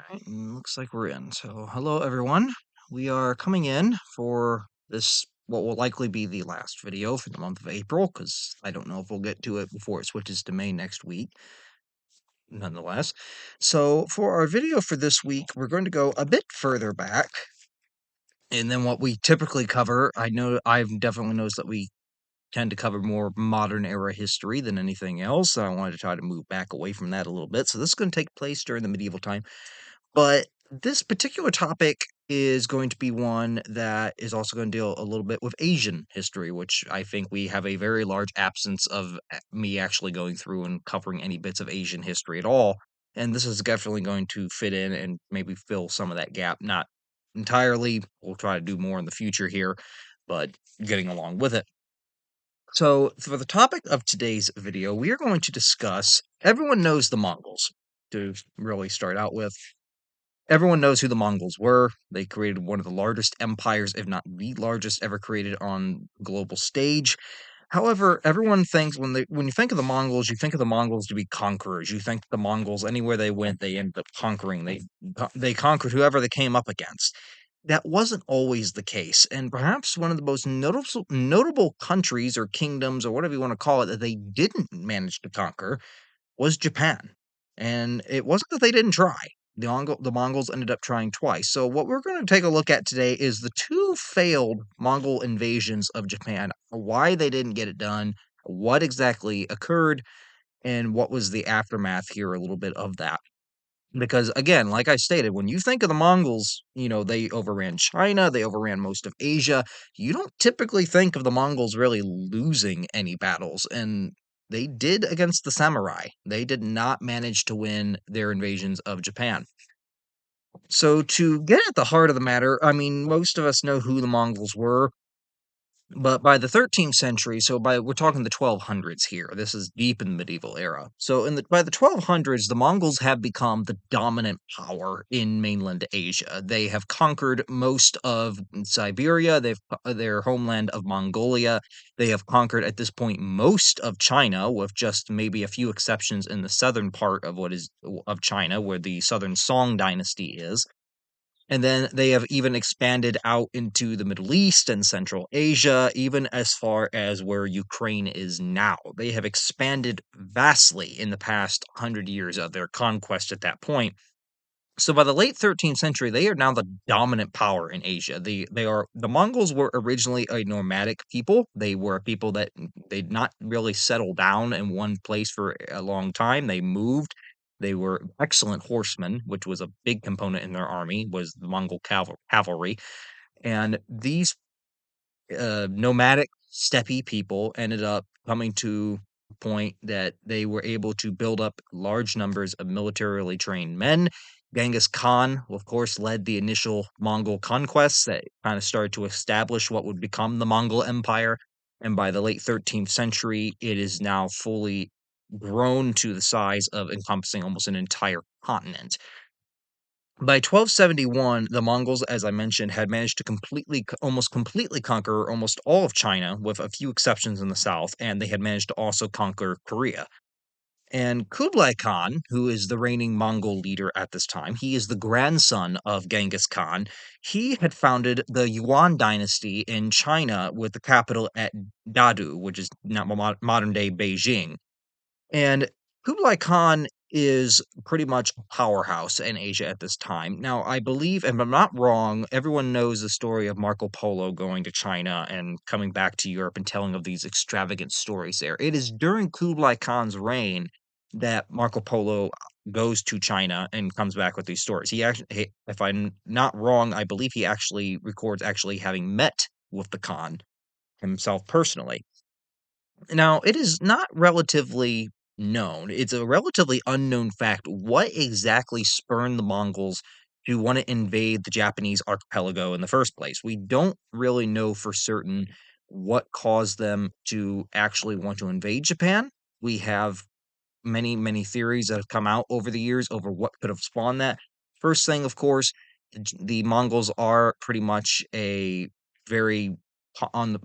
Right, looks like we're in. So, hello everyone. We are coming in for this, what will likely be the last video for the month of April, because I don't know if we'll get to it before it switches to May next week, nonetheless. So, for our video for this week, we're going to go a bit further back. And then what we typically cover, I know I've definitely noticed that we tend to cover more modern era history than anything else. So I wanted to try to move back away from that a little bit. So this is going to take place during the medieval time. But this particular topic is going to be one that is also going to deal a little bit with Asian history, which I think we have a very large absence of me actually going through and covering any bits of Asian history at all. And this is definitely going to fit in and maybe fill some of that gap. Not entirely. We'll try to do more in the future here, but getting along with it. So, for the topic of today's video, we are going to discuss everyone knows the Mongols to really start out with. Everyone knows who the Mongols were. They created one of the largest empires, if not the largest ever created on global stage. However, everyone thinks when you think of the Mongols, you think of the Mongols to be conquerors. You think the Mongols anywhere they went, they ended up conquering. They conquered whoever they came up against. That wasn't always the case, and perhaps one of the most notable countries or kingdoms or whatever you want to call it that they didn't manage to conquer was Japan. And it wasn't that they didn't try. The Mongols ended up trying twice. So, what we're going to take a look at today is the two failed Mongol invasions of Japan, why they didn't get it done, what exactly occurred, and what was the aftermath here, a little bit of that. Because again, like I stated, when you think of the Mongols, they overran China, they overran most of Asia. You don't typically think of the Mongols really losing any battles, and they did against the samurai. They did not manage to win their invasions of Japan. So to get at the heart of the matter, I mean, most of us know who the Mongols were. But by the 13th century, we're talking the 1200s here. This is deep in the medieval era. So by the 1200s, the Mongols have become the dominant power in mainland Asia. They have conquered most of Siberia, their homeland of Mongolia. They have conquered at this point most of China, with just maybe a few exceptions in the southern part of what is of China, where the Southern Song dynasty is. And then they have even expanded out into the Middle East and Central Asia, even as far as where Ukraine is now. They have expanded vastly in the past 100 years of their conquest at that point. So by the late 13th century, they are now the dominant power in Asia. The Mongols were originally a nomadic people. They were a people that they'd not really settled down in one place for a long time. They moved. They were excellent horsemen, which was a big component in their army, was the Mongol cavalry. And these nomadic, steppy people ended up coming to a point that they were able to build up large numbers of militarily trained men. Genghis Khan, of course, led the initial Mongol conquests that kind of started to establish what would become the Mongol Empire. And by the late 13th century, it is now fully grown to the size of encompassing almost an entire continent. By 1271, the Mongols, as I mentioned, had managed to almost completely conquer almost all of China, with a few exceptions in the south, and they had managed to also conquer Korea. And Kublai Khan, who is the reigning Mongol leader at this time, he is the grandson of Genghis Khan. He had founded the Yuan dynasty in China with the capital at Dadu, which is now modern day Beijing. And Kublai Khan is pretty much a powerhouse in Asia at this time. Now, I believe, and if I'm not wrong, everyone knows the story of Marco Polo going to China and coming back to Europe and telling of these extravagant stories there. It is during Kublai Khan's reign that Marco Polo goes to China and comes back with these stories. If I'm not wrong, I believe he actually records actually having met with the Khan himself personally. Now, it is not relatively known. It's a relatively unknown fact what exactly spurned the Mongols to want to invade the Japanese archipelago in the first place. We don't really know for certain what caused them to actually want to invade Japan. We have many theories that have come out over the years over what could have spawned that. First thing, of course, the Mongols are pretty much a very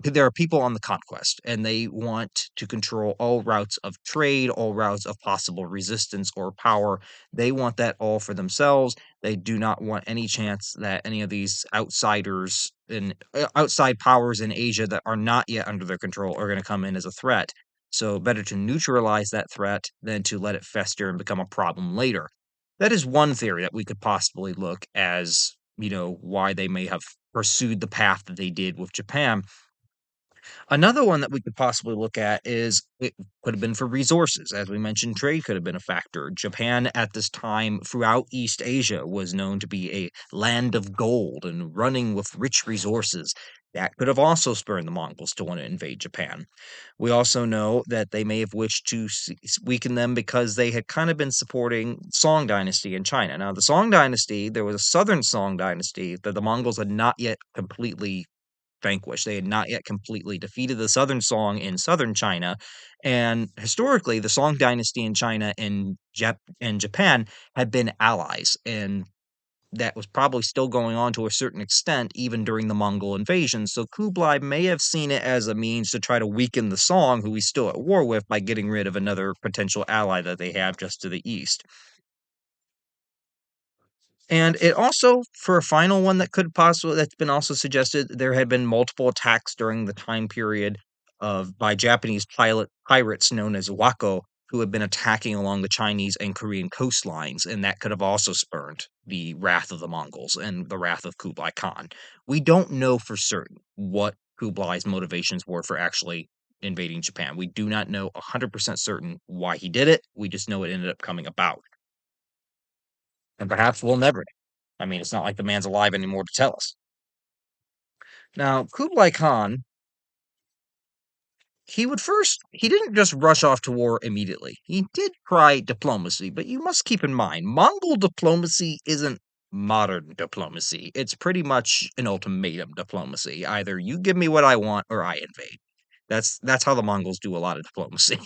there are people on the conquest, and they want to control all routes of trade, all routes of possible resistance or power. They want that all for themselves. They do not want any chance that any of these outsiders and outside powers in Asia that are not yet under their control are going to come in as a threat. So better to neutralize that threat than to let it fester and become a problem later. That is one theory that we could possibly look as, why they may have pursued the path that they did with Japan. Another one that we could possibly look at is it could have been for resources. As we mentioned, trade could have been a factor. Japan at this time throughout East Asia was known to be a land of gold and running with rich resources. That could have also spurred the Mongols to want to invade Japan. We also know that they may have wished to weaken them because they had kind of been supporting Song dynasty in China. Now, the Song dynasty, there was a southern Song dynasty that the Mongols had not yet completely vanquished. They had not yet completely defeated the Southern Song in southern China, and historically, the Song dynasty in China and Japan had been allies, and that was probably still going on to a certain extent even during the Mongol invasion. So Kublai may have seen it as a means to try to weaken the Song, who he's still at war with, by getting rid of another potential ally that they have just to the east. And it also, for a final one that could possibly that's been also suggested, there had been multiple attacks during the time period of by Japanese pirates known as Wako, who had been attacking along the Chinese and Korean coastlines, and that could have also spurned the wrath of the Mongols and the wrath of Kublai Khan. We don't know for certain what Kublai's motivations were for actually invading Japan. We do not know 100% certain why he did it. We just know it ended up coming about. And perhaps we'll never know. I mean, it's not like the man's alive anymore to tell us. Now, Kublai Khan, he didn't just rush off to war immediately. He did try diplomacy, but you must keep in mind, Mongol diplomacy isn't modern diplomacy. It's pretty much an ultimatum diplomacy. Either you give me what I want or I invade. That's how the Mongols do a lot of diplomacy.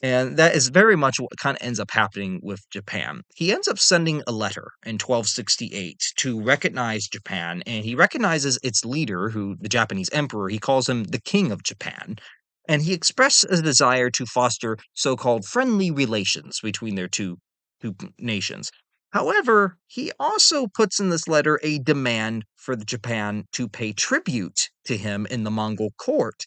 And that is very much what kind of ends up happening with Japan. He ends up sending a letter in 1268 to recognize Japan, and he recognizes its leader, who the Japanese emperor, he calls him the king of Japan. And he expressed a desire to foster so called friendly relations between their two nations. However, he also puts in this letter a demand for Japan to pay tribute to him in the Mongol court,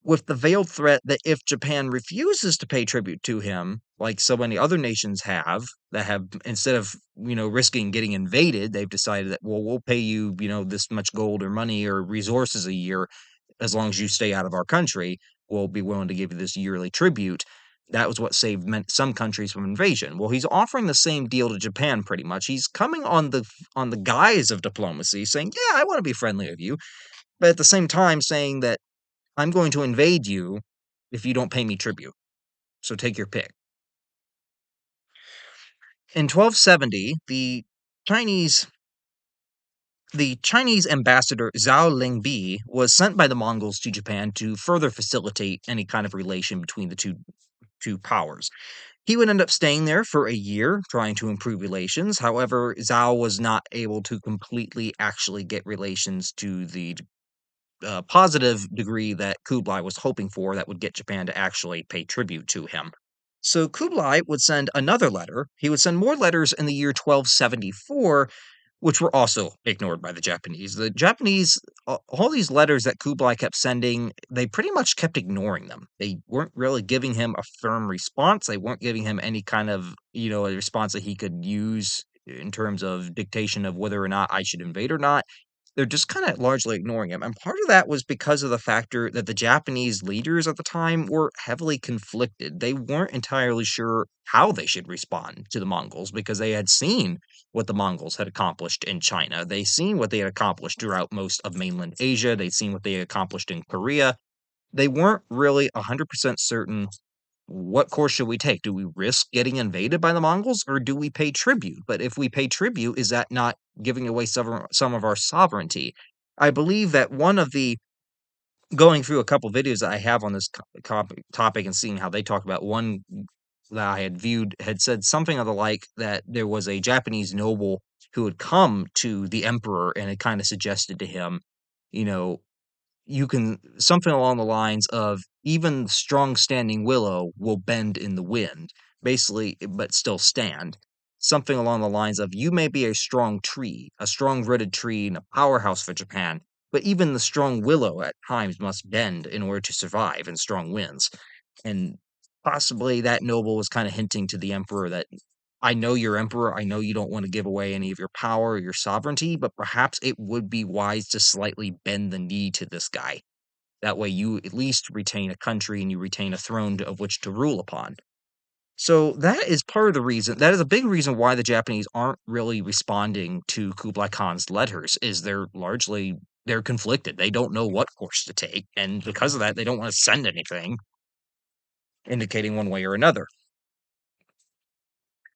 with the veiled threat that if Japan refuses to pay tribute to him, like so many other nations have, that have instead of risking getting invaded, they've decided that, well, we'll pay you this much gold or money or resources a year as long as you stay out of our country. We'll be willing to give you this yearly tribute. That was what saved some countries from invasion. Well, he's offering the same deal to Japan pretty much. He's coming on the guise of diplomacy, saying, "Yeah, I want to be friendly with you," but at the same time saying that I'm going to invade you if you don't pay me tribute. So take your pick. In 1270, Chinese Chinese ambassador Zhao Lingbi was sent by the Mongols to Japan to further facilitate any kind of relation between the two powers. He would end up staying there for a year, trying to improve relations. However, Zhao was not able to completely actually get relations to the positive degree that Kublai was hoping for that would get Japan to actually pay tribute to him. So Kublai would send another letter. He would send more letters in the year 1274, which were also ignored by the Japanese. The Japanese, all these letters that Kublai kept sending, they pretty much kept ignoring them. They weren't really giving him a firm response. They weren't giving him any kind of, a response that he could use in terms of dictation of whether or not I should invade or not. They're just kinda largely ignoring him, and part of that was because of the factor that the Japanese leaders at the time were heavily conflicted. They weren't entirely sure how they should respond to the Mongols because they had seen what the Mongols had accomplished in China. They seen what they had accomplished throughout most of mainland Asia. They'd seen what they had accomplished in Korea. They weren't really 100% certain, what course should we take? Do we risk getting invaded by the Mongols or do we pay tribute? But if we pay tribute, is that not giving away some of our sovereignty? I believe that one of the going through a couple videos that I have on this topic and seeing how they talk about one that I had viewed had said something of the like that there was a Japanese noble who had come to the emperor and had kind of suggested to him, you know, you can something along the lines of even strong standing willow will bend in the wind, basically, but still stand. Something along the lines of you may be a strong tree, a strong rooted tree and a powerhouse for Japan, but even the strong willow at times must bend in order to survive in strong winds. And possibly that noble was kind of hinting to the emperor that I know you're emperor, I know you don't want to give away any of your power or your sovereignty, but perhaps it would be wise to slightly bend the knee to this guy. That way you at least retain a country and you retain a throne of which to rule upon. So that is part of the reason. That is a big reason why the Japanese aren't really responding to Kublai Khan's letters. Is they're conflicted. They don't know what course to take, and because of that, they don't want to send anything indicating one way or another.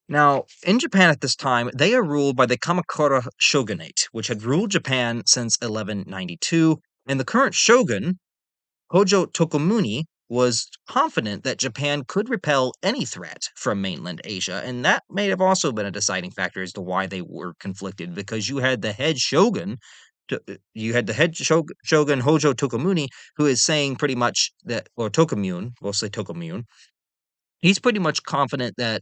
Now, in Japan at this time, they are ruled by the Kamakura shogunate, which had ruled Japan since 1192, and the current shogun, Hojo Tokomuni, was confident that Japan could repel any threat from mainland Asia, and that may have also been a deciding factor as to why they were conflicted, because you had the shogun Hojo Tokomuni, who is saying pretty much that, or Tokomune, we'll say Tokomune, he's pretty much confident that,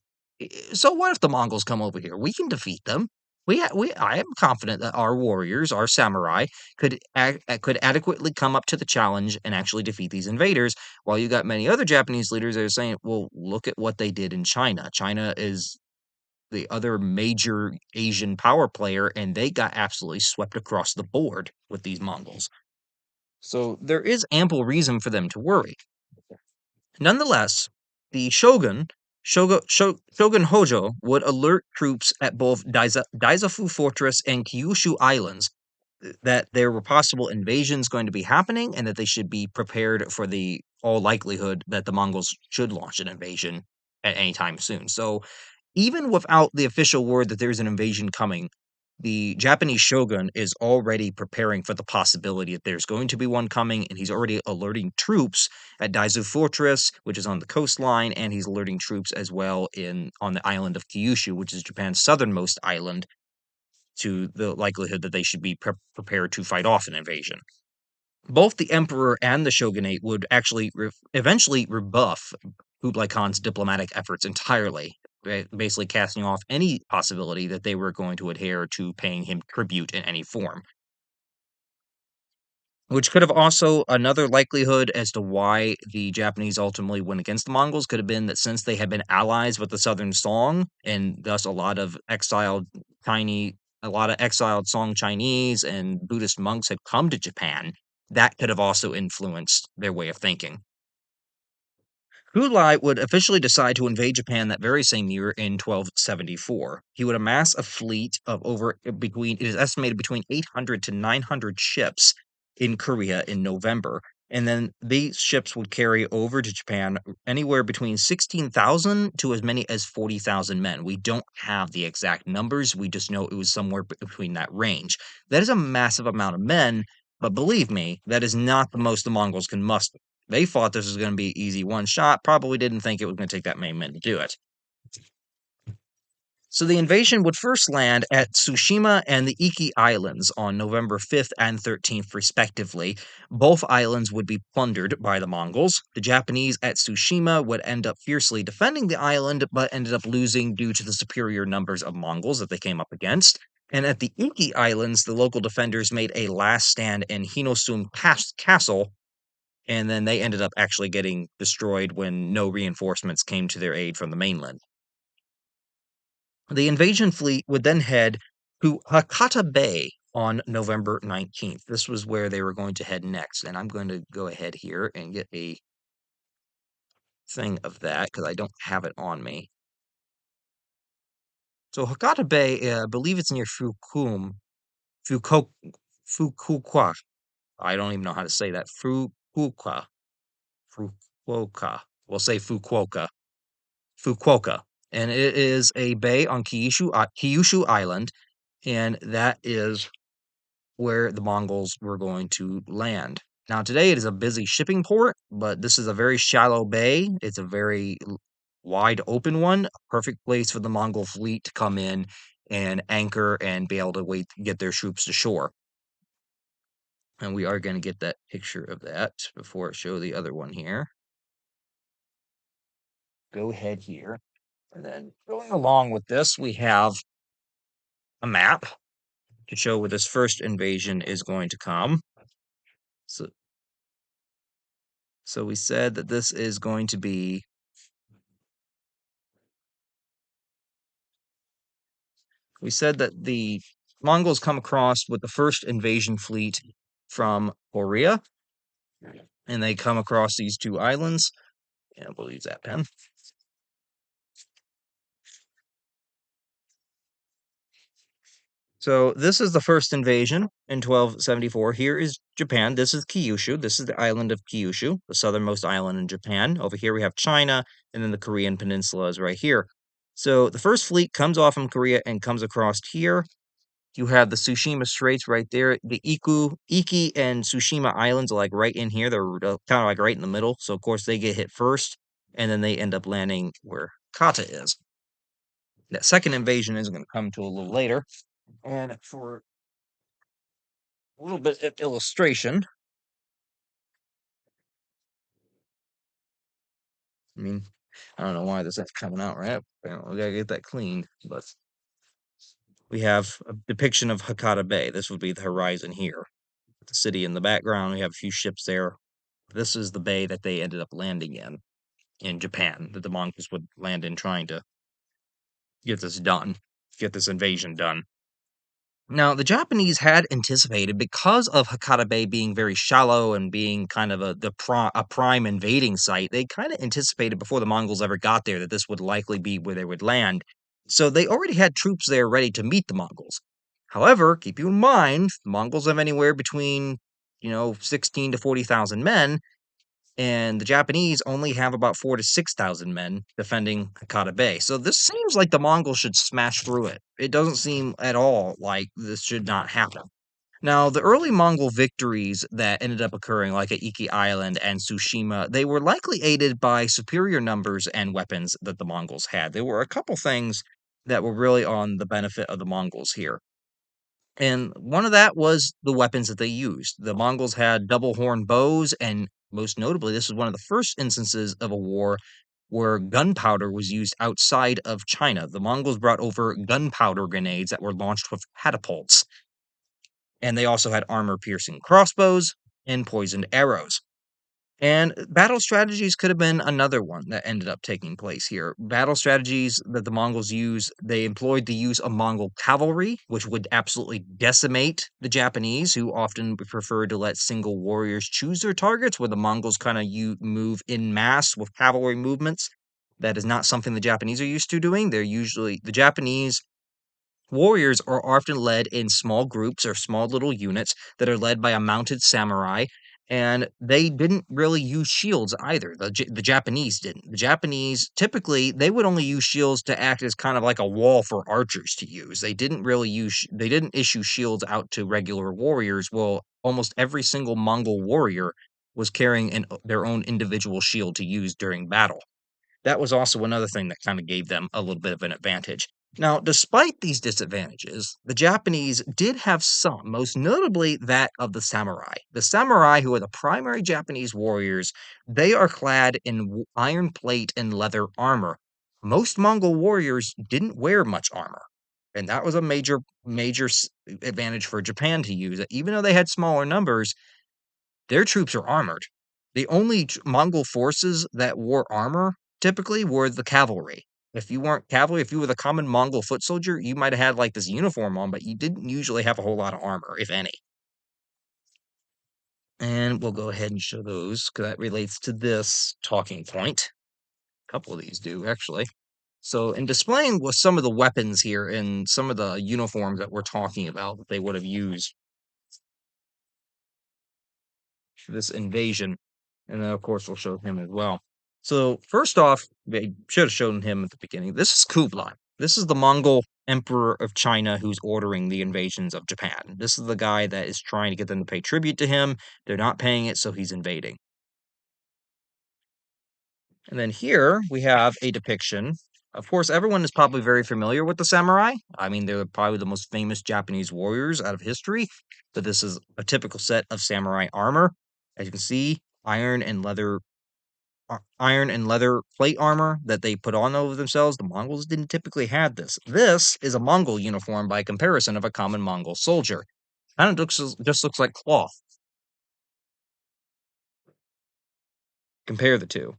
so what if the Mongols come over here? We can defeat them. I am confident that our warriors, our samurai, could adequately come up to the challenge and actually defeat these invaders. While you got many other Japanese leaders that are saying, "Well, look at what they did in China. China is the other major Asian power player, and they got absolutely swept across the board with these Mongols." So there is ample reason for them to worry. Nonetheless, the Shogun Hojo, would alert troops at both Daizafu Fortress and Kyushu Islands that there were possible invasions going to be happening and that they should be prepared for the all likelihood that the Mongols should launch an invasion at any time soon. So even without the official word that there's an invasion coming, the Japanese shogun is already preparing for the possibility that there's going to be one coming, and he's already alerting troops at Daizu Fortress, which is on the coastline, and he's alerting troops as well in on the island of Kyushu, which is Japan's southernmost island, to the likelihood that they should be prepared to fight off an invasion. Both the emperor and the shogunate would actually eventually rebuff Kublai Khan's diplomatic efforts entirely, basically casting off any possibility that they were going to adhere to paying him tribute in any form. Which could have also another likelihood as to why the Japanese ultimately went against the Mongols could have been that since they had been allies with the Southern Song, and thus a lot of exiled Song Chinese and Buddhist monks had come to Japan, that could have also influenced their way of thinking. Kublai would officially decide to invade Japan that very same year in 1274. He would amass a fleet of it is estimated between 800 to 900 ships in Korea in November. And then these ships would carry over to Japan anywhere between 16,000 to as many as 40,000 men. We don't have the exact numbers. We just know it was somewhere between that range. That is a massive amount of men, but believe me, that is not the most the Mongols can muster. They thought this was going to be easy one shot, probably didn't think it was going to take that many men to do it. So the invasion would first land at Tsushima and the Iki Islands on November 5th and 13th, respectively. Both islands would be plundered by the Mongols. The Japanese at Tsushima would end up fiercely defending the island, but ended up losing due to the superior numbers of Mongols that they came up against. And at the Iki Islands, the local defenders made a last stand in Hinosum Castle, and then they ended up actually getting destroyed when no reinforcements came to their aid from the mainland. The invasion fleet would then head to Hakata Bay on November 19th. This was where they were going to head next, and I'm going to go ahead here and get a thing of that because I don't have it on me. So Hakata Bay, I believe it's near Fukuoka. Fukuoka. I don't even know how to say that. Fukuoka. We'll say Fukuoka, and it is a bay on Kyushu Island, and that is where the Mongols were going to land. Now, today it is a busy shipping port, but this is a very shallow bay. It's a very wide open one, a perfect place for the Mongol fleet to come in and anchor and be able to wait to get their troops to shore. And we are going to get that picture of that before I show the other one here. Go ahead here. And then going along with this, we have a map to show where this first invasion is going to come. So, so we said that this is going to be. We said that the Mongols come across with the first invasion fleet from Korea, and they come across these two islands. And we'll use that pen. So this is the first invasion in 1274. Here is Japan. This is Kyushu. This is the island of Kyushu, the southernmost island in Japan. Over here we have China, and then the Korean peninsula is right here. So the first fleet comes off from Korea and comes across here. You have the Tsushima Straits right there. The Iki and Tsushima Islands are like right in here. They're kind of like right in the middle. So of course they get hit first, and then they end up landing where Kata is. That second invasion is going to come to a little later. And for a little bit of illustration, I mean, I don't know why this is coming out right. We gotta get that cleaned, but we have a depiction of Hakata Bay. This would be the horizon here. The city in the background. We have a few ships there. This is the bay that they ended up landing in Japan, that the Mongols would land in trying to get this done, get this invasion done. Now, the Japanese had anticipated, because of Hakata Bay being very shallow and being kind of a prime invading site, they kind of anticipated before the Mongols ever got there that this would likely be where they would land. So they already had troops there ready to meet the Mongols. However, keep you in mind, the Mongols have anywhere between, 16 to 40,000 men, and the Japanese only have about 4 to 6,000 men defending Hakata Bay. So this seems like the Mongols should smash through it. It doesn't seem at all like this should not happen. Now, the early Mongol victories that ended up occurring, like at Iki Island and Tsushima, they were likely aided by superior numbers and weapons that the Mongols had. There were a couple things that were really on the benefit of the Mongols here. And one of that was the weapons that they used. The Mongols had double horn bows, and most notably, this was one of the first instances of a war where gunpowder was used outside of China. The Mongols brought over gunpowder grenades that were launched with catapults, and they also had armor piercing crossbows and poisoned arrows. And battle strategies could have been another one that ended up taking place here. Battle strategies that the Mongols used, they employed the use of Mongol cavalry, which would absolutely decimate the Japanese, who often preferred to let single warriors choose their targets, where the Mongols kind of move in mass with cavalry movements. That is not something the Japanese are used to doing. The Japanese warriors are often led in small groups or small little units that are led by a mounted samurai, and they didn't really use shields either. The Japanese didn't. The Japanese typically they would only use shields to act as kind of like a wall for archers to use. They didn't issue shields out to regular warriors. Well, almost every single Mongol warrior was carrying their own individual shield to use during battle. That was also another thing that kind of gave them a little bit of an advantage. Now, despite these disadvantages, the Japanese did have some, most notably that of the samurai. The samurai, who are the primary Japanese warriors, they are clad in iron plate and leather armor. Most Mongol warriors didn't wear much armor, and that was a major advantage for Japan to use. Even though they had smaller numbers, their troops are armored. The only Mongol forces that wore armor typically were the cavalry. If you weren't cavalry, if you were the common Mongol foot soldier, you might have had like this uniform on, but you didn't usually have a whole lot of armor, if any. And we'll go ahead and show those because that relates to this talking point. A couple of these do, actually. So, in displaying with some of the weapons here and some of the uniforms that we're talking about that they would have used this invasion. And then, of course, we'll show him as well. So, first off, they should have shown him at the beginning. This is Kublai. This is the Mongol Emperor of China who's ordering the invasions of Japan. This is the guy that is trying to get them to pay tribute to him. They're not paying it, so he's invading. And then here we have a depiction Of course, everyone is probably very familiar with the samurai. I mean, they're probably the most famous Japanese warriors out of history. But this is a typical set of samurai armor. As you can see, iron and leather plate armor that they put on over themselves. The Mongols didn't typically have this. This is a Mongol uniform by comparison of a common Mongol soldier. Kind of just looks like cloth. Compare the two.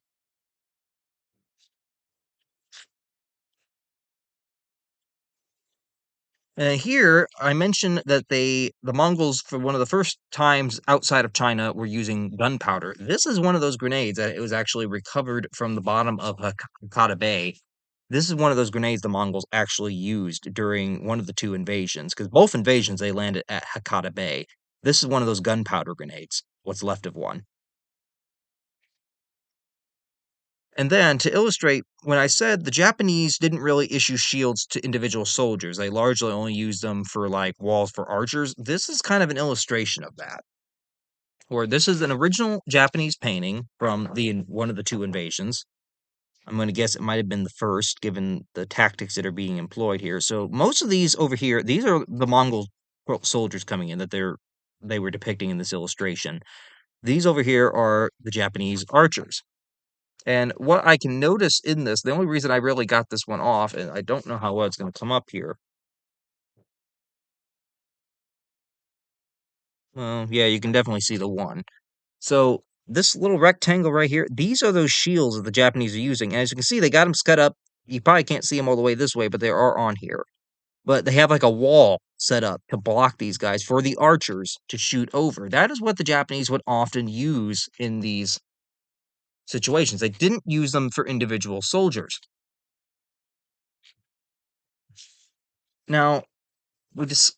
And here I mentioned that the Mongols, for one of the first times outside of China, were using gunpowder. This is one of those grenades that it was actually recovered from the bottom of Hakata Bay. This is one of those grenades the Mongols actually used during one of the two invasions, because both invasions they landed at Hakata Bay. This is one of those gunpowder grenades, what's left of one. And then to illustrate, when I said the Japanese didn't really issue shields to individual soldiers, they largely only used them for like walls for archers. This is kind of an illustration of that. Where this is an original Japanese painting from the one of the two invasions. I'm going to guess it might have been the first, given the tactics that are being employed here. So most of these over here, these are the Mongol soldiers coming in that they were depicting in this illustration. These over here are the Japanese archers. And what I can notice in this, the only reason I really got this one off, and I don't know how well it's going to come up here. Well, yeah, you can definitely see the one. So this little rectangle right here, these are those shields that the Japanese are using. And as you can see, they got them set up. You probably can't see them all the way this way, but they are on here. But they have like a wall set up to block these guys for the archers to shoot over. That is what the Japanese would often use in these situations. They didn't use them for individual soldiers. Now, we just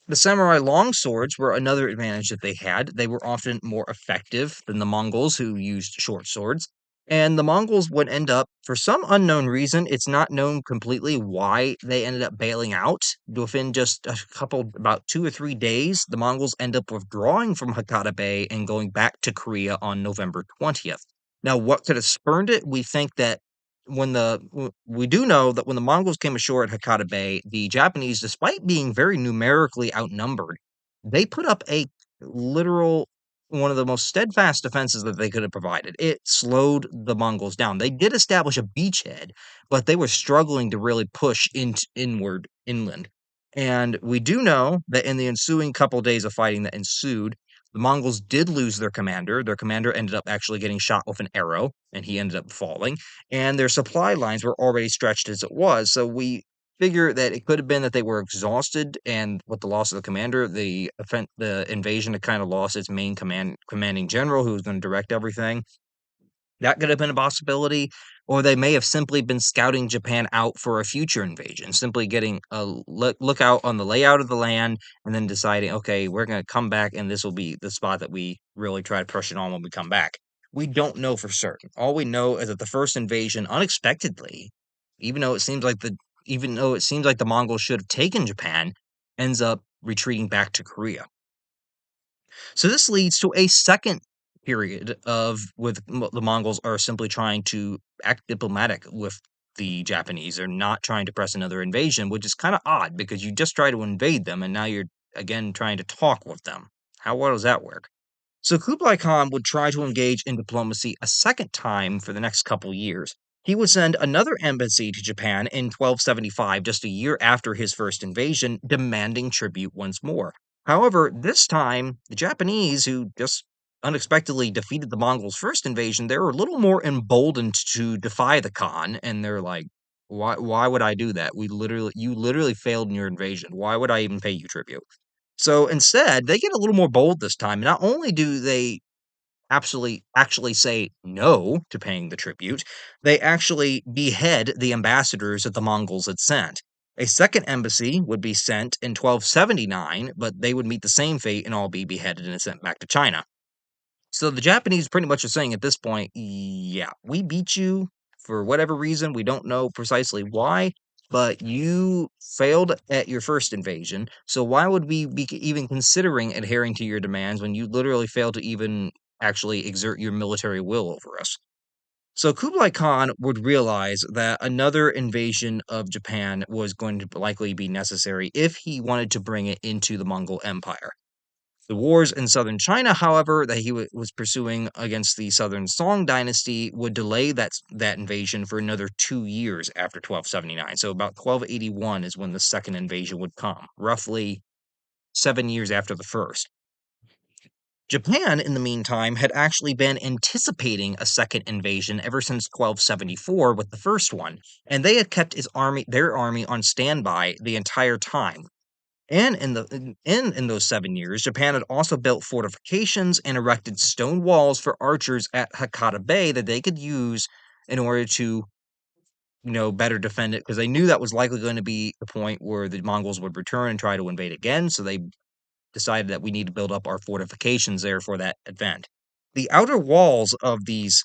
the samurai longswords were another advantage that they had. They were often more effective than the Mongols, who used short swords. And the Mongols would end up, for some unknown reason, it's not known completely why they ended up bailing out. Within just a couple, about 2 or 3 days, the Mongols end up withdrawing from Hakata Bay and going back to Korea on November 20th. Now, what could have spurned it? We think that we do know that when the Mongols came ashore at Hakata Bay, the Japanese, despite being very numerically outnumbered, they put up a literal one of the most steadfast defenses that they could have provided. It slowed the Mongols down. They did establish a beachhead, but they were struggling to really push inland. And we do know that in the ensuing couple days of fighting that ensued, the Mongols did lose their commander. Their commander ended up actually getting shot with an arrow, and he ended up falling. And their supply lines were already stretched as it was. So we figure that it could have been that they were exhausted, and with the loss of the commander, the invasion had kind of lost its main commanding general, who was going to direct everything. That could have been a possibility, or they may have simply been scouting Japan out for a future invasion, simply getting a look out on the layout of the land and then deciding, okay, we're going to come back and this will be the spot that we really try to push it on when we come back. We don't know for certain. All we know is that the first invasion, unexpectedly, even though it seems like the Mongols should have taken Japan, ends up retreating back to Korea. So this leads to a second period of with the Mongols are simply trying to act diplomatic with the Japanese. They're not trying to press another invasion, which is kind of odd because you just try to invade them and now you're again trying to talk with them. How well does that work? So Kublai Khan would try to engage in diplomacy a second time for the next couple years. He would send another embassy to Japan in 1275, just a year after his first invasion, demanding tribute once more. However, this time, the Japanese, who just unexpectedly defeated the Mongols' first invasion, they were a little more emboldened to defy the Khan, and they're like, why would I do that? You literally failed in your invasion. Why would I even pay you tribute? So instead, they get a little more bold this time. Not only do they actually say no to paying the tribute, they actually behead the ambassadors that the Mongols had sent. A second embassy would be sent in 1279, but they would meet the same fate and all be beheaded and sent back to China. So the Japanese pretty much are saying at this point, yeah, we beat you for whatever reason. We don't know precisely why, but you failed at your first invasion. So why would we be even considering adhering to your demands when you literally failed to even actually exert your military will over us? So Kublai Khan would realize that another invasion of Japan was going to likely be necessary if he wanted to bring it into the Mongol Empire. The wars in southern China, however, that he was pursuing against the southern Song dynasty would delay that invasion for another 2 years after 1279. So about 1281 is when the second invasion would come, roughly 7 years after the first. Japan, in the meantime, had actually been anticipating a second invasion ever since 1274 with the first one, and they had kept their army on standby the entire time. And in those 7 years, Japan had also built fortifications and erected stone walls for archers at Hakata Bay that they could use in order to, better defend it, because they knew that was likely going to be the point where the Mongols would return and try to invade again. So they decided that we need to build up our fortifications there for that event. The outer walls of these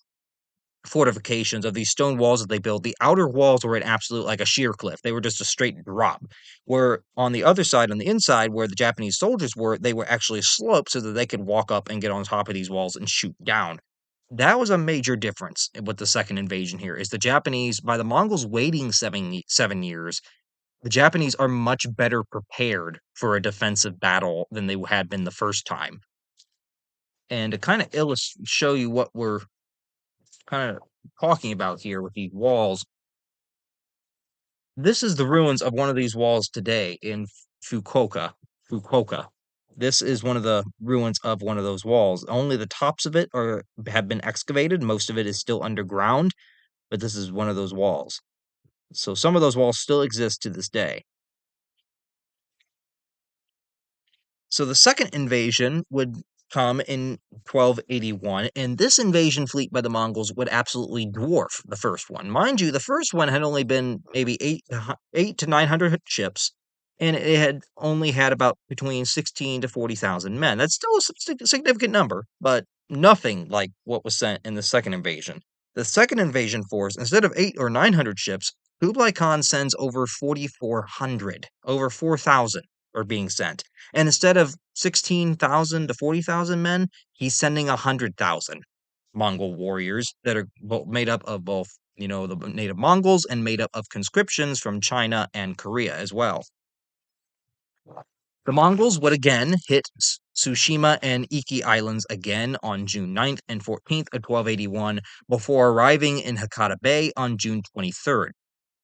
fortifications, of these stone walls that they built, the outer walls were an absolute like a sheer cliff. They were just a straight drop. Where on the other side, on the inside, where the Japanese soldiers were, they were actually sloped so that they could walk up and get on top of these walls and shoot down. That was a major difference with the second invasion here, is the Japanese, by the Mongols waiting 7 years, the Japanese are much better prepared for a defensive battle than they had been the first time. And to kind of show you what we're kind of talking about here with these walls, this is the ruins of one of these walls today in Fukuoka. Fukuoka. This is one of the ruins of one of those walls. Only the tops of it have been excavated. Most of it is still underground, but this is one of those walls. So some of those walls still exist to this day. So the second invasion would come in 1281, and this invasion fleet by the Mongols would absolutely dwarf the first one. Mind you, the first one had only been maybe 8 to 900 ships, and it had only had about between 16 to 40,000 men. That's still a significant number, but nothing like what was sent in the second invasion. The second invasion force, instead of 8 or 900 ships, Kublai Khan sends over 4,400, over 4,000 are being sent. And instead of 16,000 to 40,000 men, he's sending 100,000 Mongol warriors that are made up of both, the native Mongols and made up of conscriptions from China and Korea as well. The Mongols would again hit Tsushima and Iki Islands again on June 9th and 14th of 1281 before arriving in Hakata Bay on June 23rd.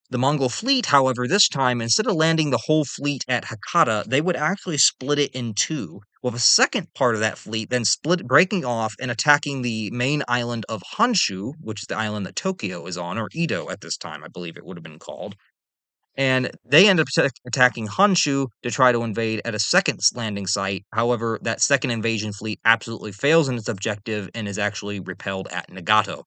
The Mongol fleet, however, this time, instead of landing the whole fleet at Hakata, they would actually split it in two, with a second part of that fleet then breaking off and attacking the main island of Honshu, which is the island that Tokyo is on, or Edo at this time, I believe it would have been called. And they end up attacking Honshu to try to invade at a second landing site. However, that second invasion fleet absolutely fails in its objective and is actually repelled at Nagato.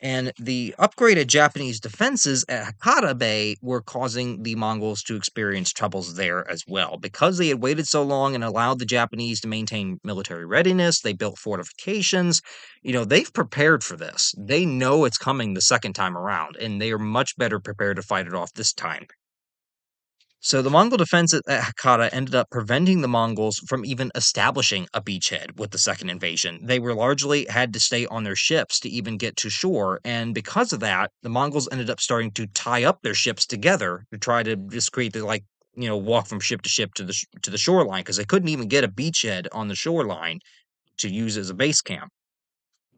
And the upgraded Japanese defenses at Hakata Bay were causing the Mongols to experience troubles there as well. Because they had waited so long and allowed the Japanese to maintain military readiness, they built fortifications. They've prepared for this. They know it's coming the second time around, and they are much better prepared to fight it off this time. So the Mongol defense at Hakata ended up preventing the Mongols from even establishing a beachhead with the second invasion. They were largely had to stay on their ships to even get to shore, and because of that, the Mongols ended up starting to tie up their ships together to try to just create the walk from ship to ship to the shoreline, because they couldn't even get a beachhead on the shoreline to use as a base camp.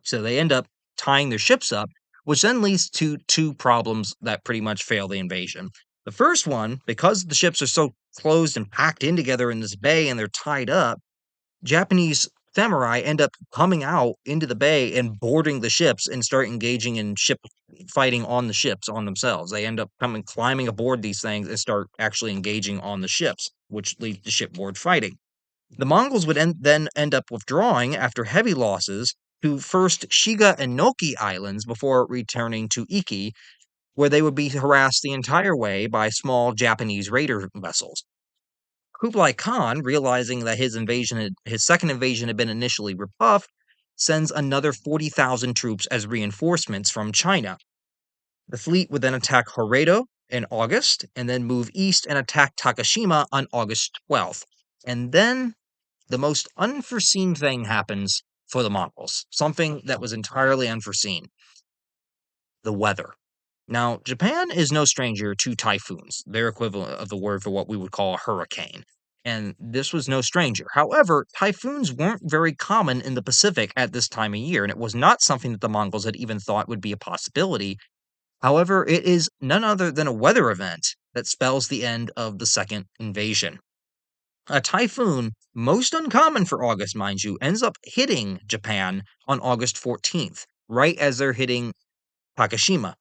So they end up tying their ships up, which then leads to two problems that pretty much fail the invasion. The first one, because the ships are so closed and packed in together in this bay and they're tied up, Japanese samurai end up coming out into the bay and boarding the ships and start engaging in ship fighting on the ships on themselves. They end up climbing aboard these things and start actually engaging on the ships, which leads to shipboard fighting. The Mongols would then end up withdrawing after heavy losses to first Shiga and Noki Islands before returning to Iki, where they would be harassed the entire way by small Japanese raider vessels. Kublai Khan, realizing that his second invasion had been initially rebuffed, sends another 40,000 troops as reinforcements from China. The fleet would then attack Hokkaido in August, and then move east and attack Takashima on August 12th. And then the most unforeseen thing happens for the Mongols, something that was entirely unforeseen: the weather. Now, Japan is no stranger to typhoons, their equivalent of the word for what we would call a hurricane. And this was no stranger. However, typhoons weren't very common in the Pacific at this time of year, and it was not something that the Mongols had even thought would be a possibility. However, it is none other than a weather event that spells the end of the second invasion. A typhoon, most uncommon for August, mind you, ends up hitting Japan on August 14th, right as they're hitting Takashima.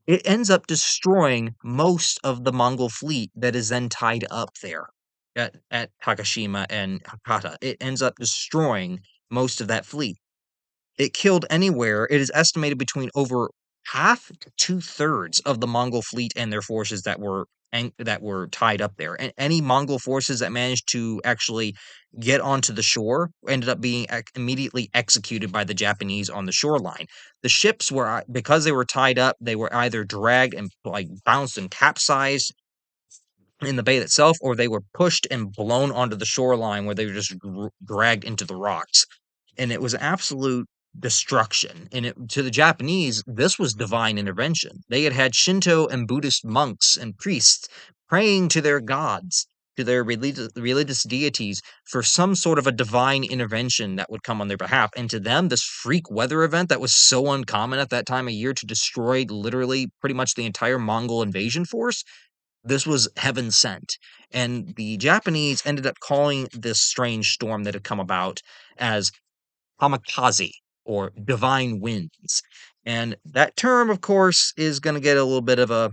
It ends up destroying most of the Mongol fleet that is then tied up there at Takashima and Hakata. It ends up destroying most of that fleet. It killed anywhere, it is estimated between over half to two-thirds of the Mongol fleet and their forces that were tied up there. And any Mongol forces that managed to actually get onto the shore ended up being immediately executed by the Japanese on the shoreline. The ships were because they were tied up, they were either dragged and like bounced and capsized in the bay itself, or they were pushed and blown onto the shoreline where they were just dragged into the rocks. And it was absolute destruction. And to the Japanese, this was divine intervention. They had had Shinto and Buddhist monks and priests praying to their gods, to their religious deities, for some sort of a divine intervention that would come on their behalf. And to them, this freak weather event that was so uncommon at that time of year to destroy literally pretty much the entire Mongol invasion force, this was heaven sent. And the Japanese ended up calling this strange storm that had come about as kamikaze, or divine winds. And that term, of course, is going to get a little bit of a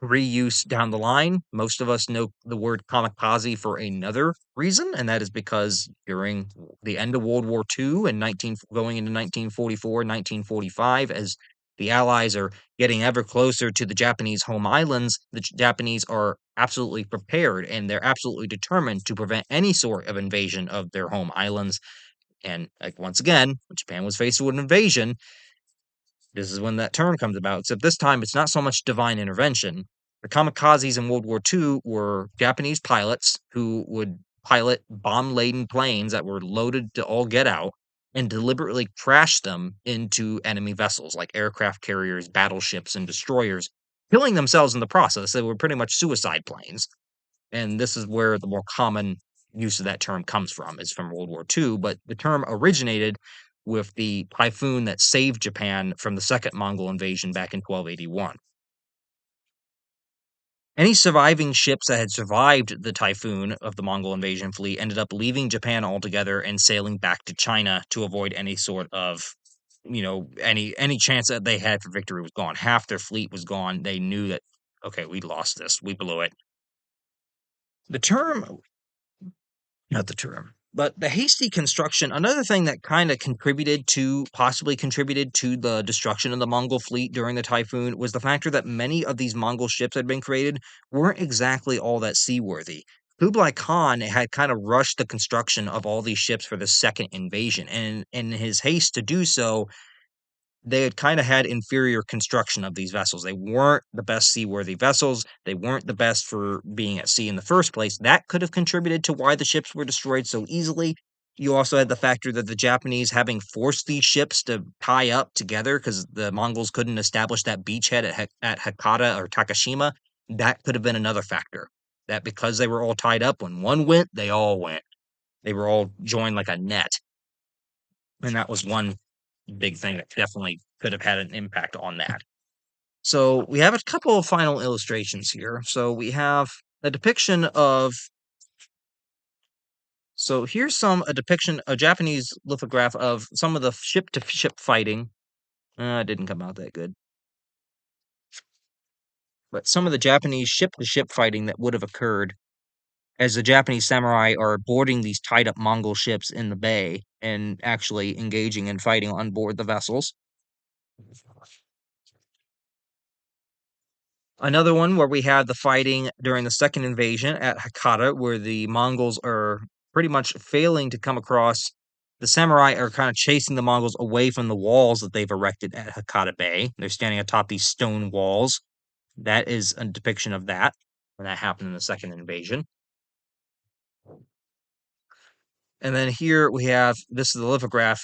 reuse down the line. Most of us know the word kamikaze for another reason, and that is because during the end of World War II and going into 1944, 1945, as the Allies are getting ever closer to the Japanese home islands, the Japanese are absolutely prepared and they're absolutely determined to prevent any sort of invasion of their home islands. And like once again, when Japan was faced with an invasion, this is when that term comes about. Except this time, it's not so much divine intervention. The kamikazes in World War II were Japanese pilots who would pilot bomb laden planes that were loaded to all get out and deliberately crash them into enemy vessels like aircraft carriers, battleships, and destroyers, killing themselves in the process. They were pretty much suicide planes. And this is where the more common use of that term comes from, is from World War II, but the term originated with the typhoon that saved Japan from the second Mongol invasion back in 1281. Any surviving ships that had survived the typhoon of the Mongol invasion fleet ended up leaving Japan altogether and sailing back to China to avoid any sort of any chance that they had for victory was gone. Half their fleet was gone. They knew that, okay, we lost this, we blew it. The term Not the term. But the hasty construction, another thing that kind of possibly contributed to the destruction of the Mongol fleet during the typhoon was the factor that many of these Mongol ships that had been created weren't exactly all that seaworthy. Kublai Khan had kind of rushed the construction of all these ships for the second invasion, and in his haste to do so, they had kind of had inferior construction of these vessels. They weren't the best seaworthy vessels. They weren't the best for being at sea in the first place. That could have contributed to why the ships were destroyed so easily. You also had the factor that the Japanese, having forced these ships to tie up together because the Mongols couldn't establish that beachhead at Hakata or Takashima, that could have been another factor. That because they were all tied up, when one went, they all went. They were all joined like a net. And that was one big thing that definitely could have had an impact on that. So we have a couple of final illustrations here. So we have a depiction of. So here's a depiction, a Japanese lithograph of some of the ship to ship fighting. It didn't come out that good. But some of the Japanese ship to ship fighting that would have occurred as the Japanese samurai are boarding these tied up Mongol ships in the bay and actually engaging and fighting on board the vessels. Another one where we have the fighting during the second invasion at Hakata, where the Mongols are pretty much failing to come across. The samurai are kind of chasing the Mongols away from the walls that they've erected at Hakata Bay. They're standing atop these stone walls. That is a depiction of that when that happened in the second invasion. And then here we have this is the lithograph,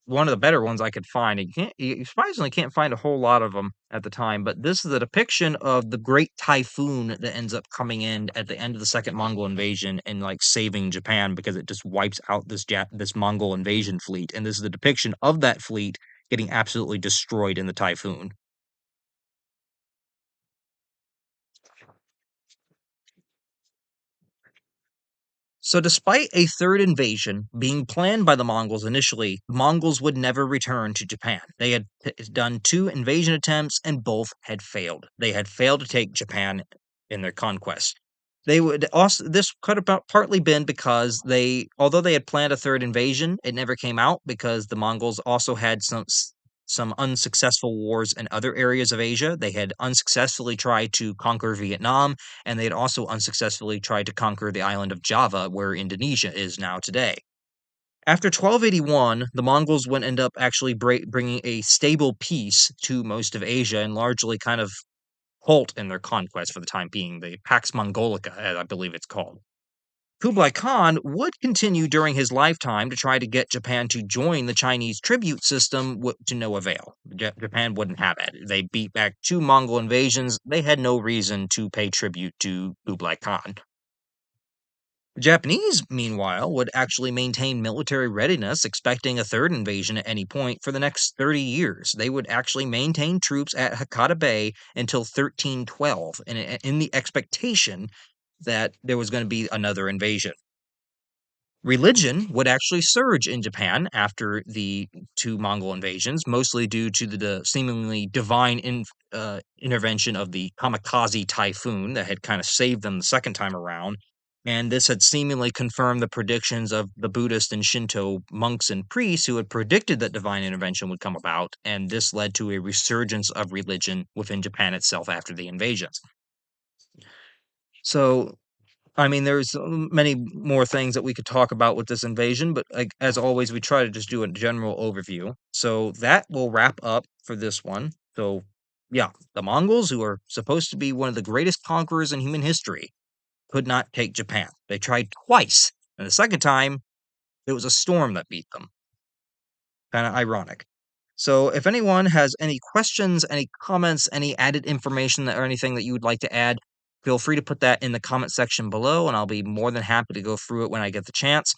one of the better ones I could find. You surprisingly can't find a whole lot of them at the time, but this is a depiction of the great typhoon that ends up coming in at the end of the second Mongol invasion and like saving Japan because it just wipes out this Mongol invasion fleet. And this is a depiction of that fleet getting absolutely destroyed in the typhoon. So, despite a third invasion being planned by the Mongols initially, the Mongols would never return to Japan. They had done two invasion attempts and both had failed. They had failed to take Japan in their conquest. They would also, this could have partly been because although they had planned a third invasion, it never came out because the Mongols also had some unsuccessful wars in other areas of Asia. They had unsuccessfully tried to conquer Vietnam, and they had also unsuccessfully tried to conquer the island of Java, where Indonesia is now today. After 1281, the Mongols would end up actually bringing a stable peace to most of Asia and largely kind of halt in their conquest for the time being, the Pax Mongolica, as I believe it's called. Kublai Khan would continue during his lifetime to try to get Japan to join the Chinese tribute system to no avail. Japan wouldn't have it. They beat back two Mongol invasions. They had no reason to pay tribute to Kublai Khan. The Japanese, meanwhile, would actually maintain military readiness, expecting a third invasion at any point for the next 30 years. They would actually maintain troops at Hakata Bay until 1312, in the expectation that there was going to be another invasion. Religion would actually surge in Japan after the two Mongol invasions, mostly due to the seemingly divine intervention of the kamikaze typhoon that had kind of saved them the second time around. And this had seemingly confirmed the predictions of the Buddhist and Shinto monks and priests who had predicted that divine intervention would come about. And this led to a resurgence of religion within Japan itself after the invasions. So I mean, there's many more things that we could talk about with this invasion, but like as always, we try to just do a general overview. So that will wrap up for this one. So yeah, the Mongols, who are supposed to be one of the greatest conquerors in human history, could not take Japan. They tried twice, and the second time it was a storm that beat them. Kind of ironic. So if anyone has any questions, any comments, any added information or anything that you would like to add, feel free to put that in the comment section below, and I'll be more than happy to go through it when I get the chance.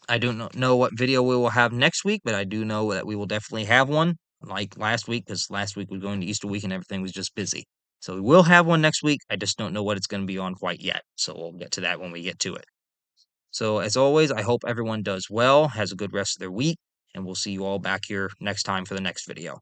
I don't know what video we will have next week, but I do know that we will definitely have one, like last week, because last week was going to Easter week and everything was just busy. So we will have one next week. I just don't know what it's going to be on quite yet. So we'll get to that when we get to it. So as always, I hope everyone does well, has a good rest of their week, and we'll see you all back here next time for the next video.